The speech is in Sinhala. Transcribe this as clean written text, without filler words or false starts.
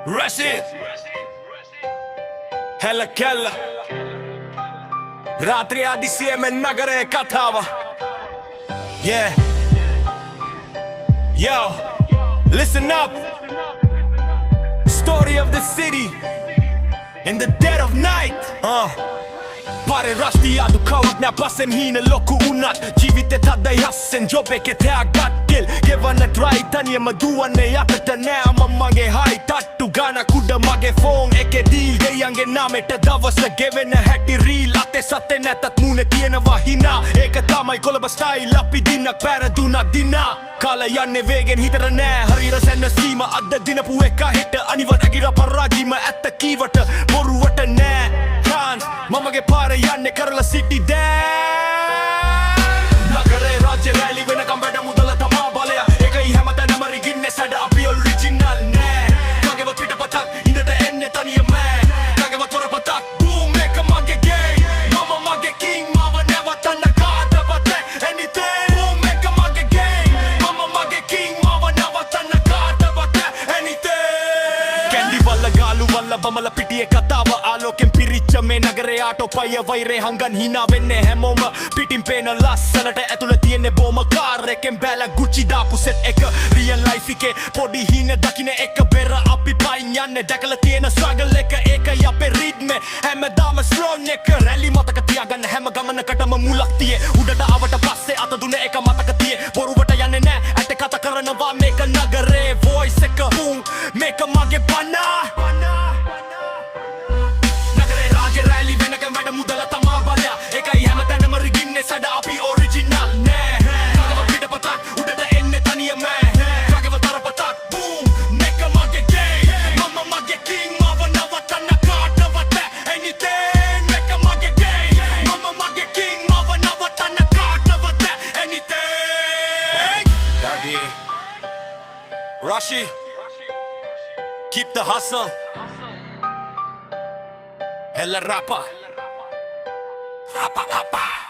Rashid Hella Kella Ratri Adisiyemen Nagare Katava Yeah Yo Listen up Story of the city In the dead of night Pare rashti adu kawak nෑ පසෙන් හීන ලොකු උනත් ජීවිතේ තද්දයි හස්සෙන් ජොබ් එකේ තෑගත්කෙල් ගෙවන්න try තනියම දුවන්නේ යටට නෑ මම්මගේ හයි තට්ටු ගාන කුඩ මගේ ෆෝන් එකේ ඩීල් දෙයියන්ගේ නාමෙට දවස ගෙවෙන හැටි රීල් අතේ සතේ නැතත් මූණේ තියෙනවා හිනා ඒක තමයි කොළඹ ස්ටයිල් අපි දිනක් පැරදුනක් දිනා කාලය යන්නේ වේගෙන් හිතට නෑ හරියට සැනසීම අද දිනපු එක හිට අනිවාර්ය ඇගිර පරාජීම ඇත්ත කීවට බොරුවට නෑ මමගේ පාරේ යන්නේ කරලා සිටි දැන් නගරේ රාජ්‍ය රැලි වෙනකම් වැඩ මුදල තමා බලය ඒකයි හැමතැනම රිගින්නේ සැඩ අපි ඔරිජිනල් නෑ මගේව පිටපතක් ඉඳට එන්නේ තනියම මගේව තොරපතක් බූම් එක මගේ ගේම් මම මගේ කිං මාව නැවතන්න කාටවත් anything බූම් එක මගේ ගේම් මම මගේ කිං මාව නැවතන්න කාටවත් anything කැන්ඩි වල්ල ගාලු වල්ල බමල පිටියේ කතාව ආලෝකෙන් පිරිච්ච මේ නගරේ ආටෝ පය වෛරේ හංගන් හිනා වෙන්නේ හැමෝම පිටින් පේන ලස්සනට ඇතුළේ තියෙන්නේ බොම කාර් එකෙන් බැල ගුචි දාපු සෙට් එක රියල් ලයිෆ් එකේ පොඩි හින දකින්න එක බෙර අපි පයින් යන්නේ දැකලා තියෙන ස්ට්‍රගල් එක ඒකයි අපේ රිද්ම හැමදාම ස්ට්‍රෝන් එක රැලි මතක තියාගන්න හැම ගමනකටම මුලක් තියේ උඩට ආවට පස්සේ අත දුන්න එක මතක තියේ බොරුවට යන්නේ නෑ ඇට කතා කරනවා මේක නගරේ වොයිස් එක මේක මගේ බනා රැලි වෙනකම් වැඩ මුදල තමා බලය ඒකයි හැමතැනම රිගින්නේ සැඩ අපි ඔරිජිනල් නෑ මගව පිටපතක් උඩට එන්නේ තනියම මගව තරපතක් බූම් මේක මගේ ගේම් මම මගේ කිං මාව නවතන්න කාටවත් anything මේක මගේ ගේම් මම මගේ කිං මාව නවතන්න කාටවත් anything Daddy Rashi Keep the hustle Hella rapper Rappa.